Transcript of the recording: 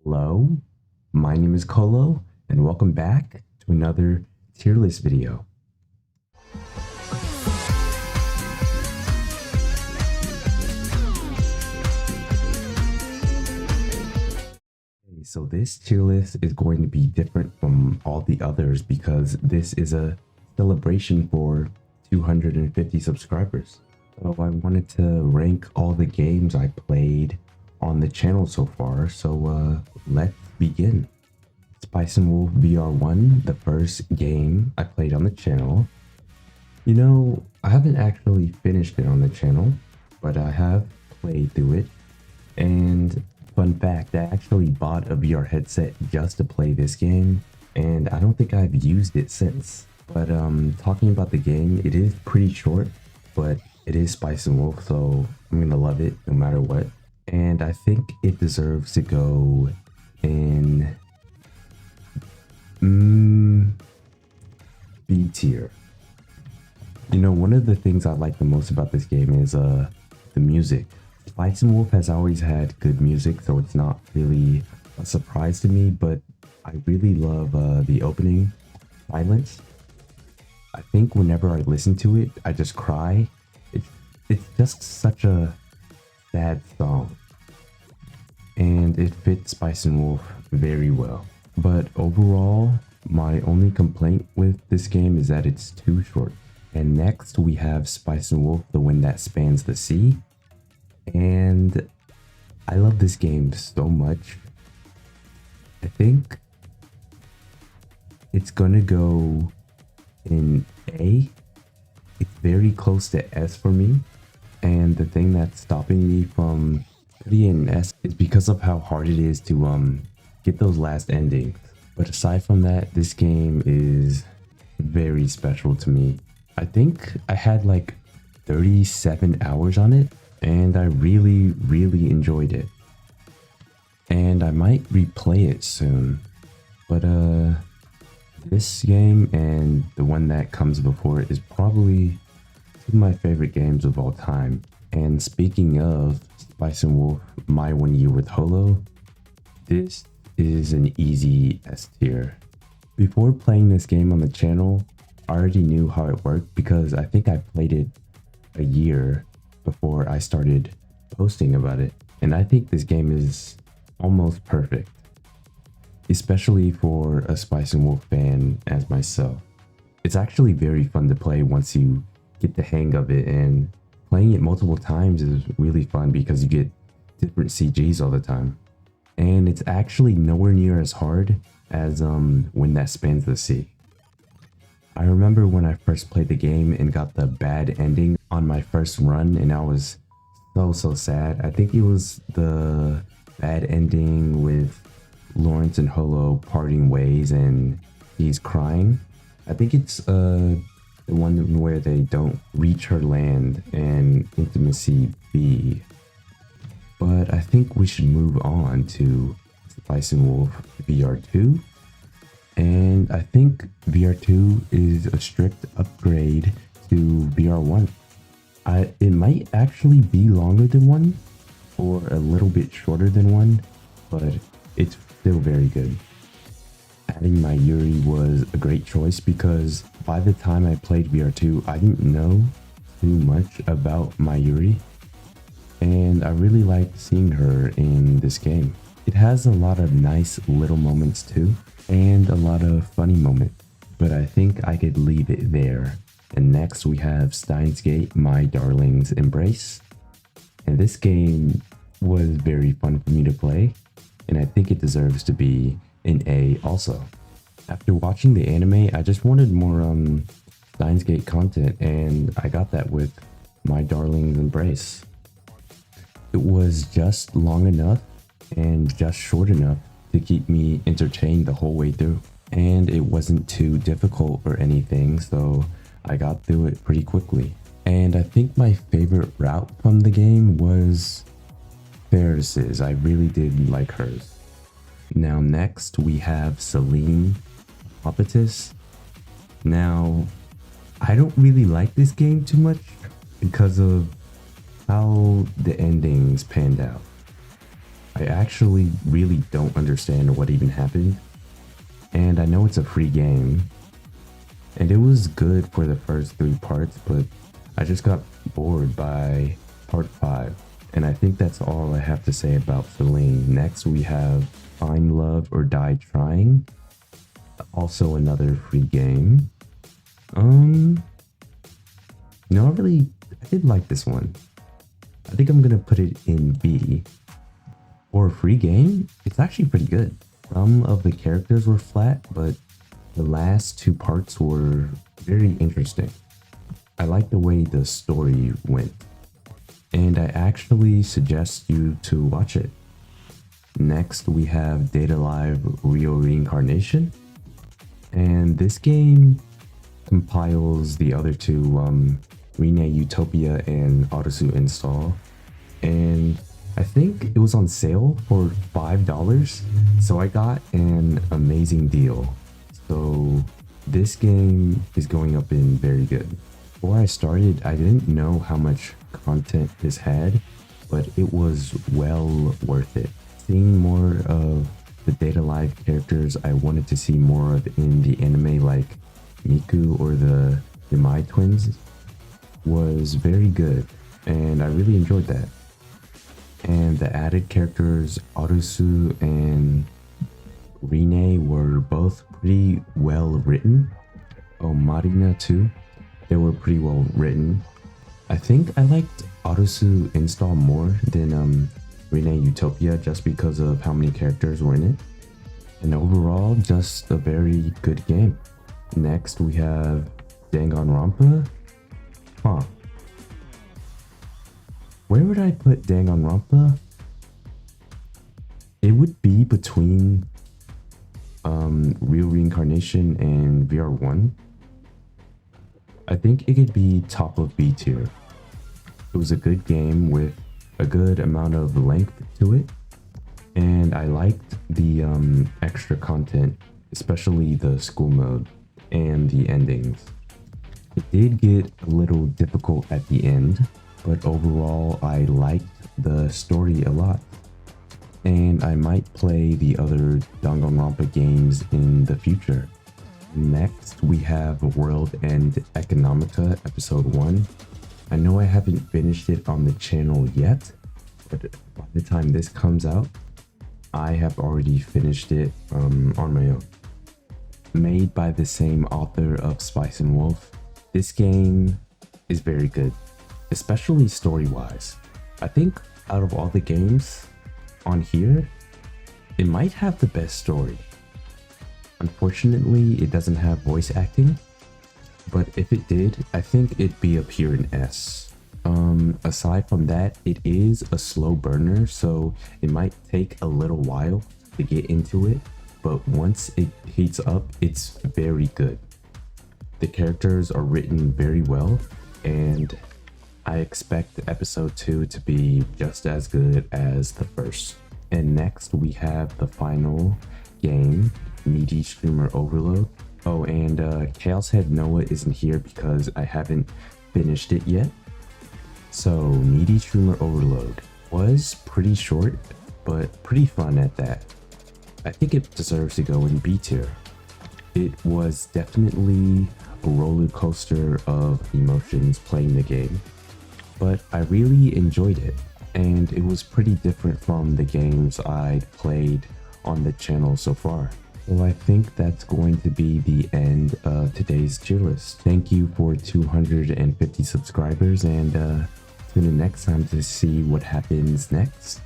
Hello, my name is Kolo, and welcome back to another tier list video. So this tier list is going to be different from all the others because this is a celebration for 250 subscribers. So I wanted to rank all the games I played on the channel so far. So let's begin. Spice and Wolf VR1, the first game I played on the channel. You know, I haven't actually finished it on the channel, but I have played through it. And fun fact, I actually bought a VR headset just to play this game, and I don't think I've used it since. But talking about the game, it is pretty short, but it is Spice and Wolf, so I'm gonna love it no matter what. And I think it deserves to go in B tier. You know, one of the things I like the most about this game is the music. Spice and Wolf has always had good music, so it's not really a surprise to me, but I really love the opening, Silence. I think whenever I listen to it, I just cry. It's just such a sad song, and it fits Spice and Wolf very well. But overall, my only complaint with this game is that it's too short. And next we have Spice and Wolf, the Wind That Spans the Sea. And I love this game so much. I think it's gonna go in A. It's very close to S for me. And the thing that's stopping me from putting it in S is because of how hard it is to get those last endings. But aside from that, this game is very special to me. I think I had like 37 hours on it, and I really enjoyed it. And I might replay it soon. But this game and the one that comes before it is probably two of my favorite games of all time. And speaking of Spice and Wolf, My 1 Year with Holo, this is an easy S tier. Before playing this game on the channel, I already knew how it worked because I think I played it a year before I started posting about it. And I think this game is almost perfect, especially for a Spice and Wolf fan as myself. It's actually very fun to play once you get the hang of it, and playing it multiple times is really fun because you get different CGs all the time. And it's actually nowhere near as hard as Wind That Spans the Sea. I remember when I first played the game and got the bad ending on my first run, and I was so sad. I think it was the bad ending with Lawrence and Holo parting ways and he's crying. I think it's the one where they don't reach her land and Intimacy B. But I think we should move on to Spice and Wolf VR2. And I think VR2 is a strict upgrade to VR1. It might actually be longer than 1 or a little bit shorter than 1, but it's still very good. Adding my Yuri was a great choice because by the time I played VR2, I didn't know too much about my Yuri, and I really liked seeing her in this game. It has a lot of nice little moments too, and a lot of funny moments, but I think I could leave it there. And next we have Steins Gate, My Darling's Embrace. And this game was very fun for me to play, and I think it deserves to be an A also. After watching the anime, I just wanted more Steins Gate content, and I got that with My Darling's Embrace. It was just long enough and just short enough to keep me entertained the whole way through. And it wasn't too difficult or anything, so I got through it pretty quickly. And I think my favorite route from the game was Ferris's. I really did like hers. Now next we have Celine Hopitus. Now, I don't really like this game too much because of how the endings panned out. I actually really don't understand what even happened, and I know it's a free game, and it was good for the first 3 parts, but I just got bored by part 5, and I think that's all I have to say about Feline. Next we have Find Love or Die Trying, also another free game. No, I did like this one. I think I'm gonna put it in B. For a free game, it's actually pretty good. Some of the characters were flat, but the last 2 parts were very interesting. I like the way the story went, and I actually suggest you to watch it. Next, we have Data Live Real Reincarnation, and this game compiles the other 2, Rene Utopia and Odyssey Install, and I think it was on sale for $5, so I got an amazing deal. So this game is going up in very good. Before I started, I didn't know how much content this had, but it was well worth it. Seeing more of the Data Live characters I wanted to see more of in the anime, like Miku or the Yamai twins, was very good, and I really enjoyed that. And the added characters Arusu and Rine were both pretty well written. Oh, Marina too. They were pretty well written. I think I liked Arusu Install more than Rine Utopia just because of how many characters were in it. And overall, just a very good game. Next, we have Danganronpa. Huh. Where would I put Danganronpa? It would be between Real Reincarnation and VR1. I think it could be top of B tier. It was a good game with a good amount of length to it, and I liked the extra content, especially the school mode and the endings. It did get a little difficult at the end, but overall I liked the story a lot, and I might play the other Danganronpa games in the future. Next we have World End Economica Episode 1. I know I haven't finished it on the channel yet, but by the time this comes out, I have already finished it on my own. Made by the same author of Spice and Wolf, this game is very good, especially story-wise. I think out of all the games on here, it might have the best story. Unfortunately, it doesn't have voice acting, but if it did, I think it'd be up here in S. Aside from that, it is a slow burner, so it might take a little while to get into it, but once it heats up, it's very good. The characters are written very well, and I expect episode 2 to be just as good as the first. And next we have the final game, Needy Streamer Overload. Oh, and Chaos Head Noah isn't here because I haven't finished it yet. So Needy Streamer Overload was pretty short, but pretty fun at that. I think it deserves to go in B tier. It was definitely a roller coaster of emotions playing the game, but I really enjoyed it, and it was pretty different from the games I'd played on the channel so far. So I think that's going to be the end of today's tier list. Thank you for 250 subscribers, and tune in next time to see what happens next.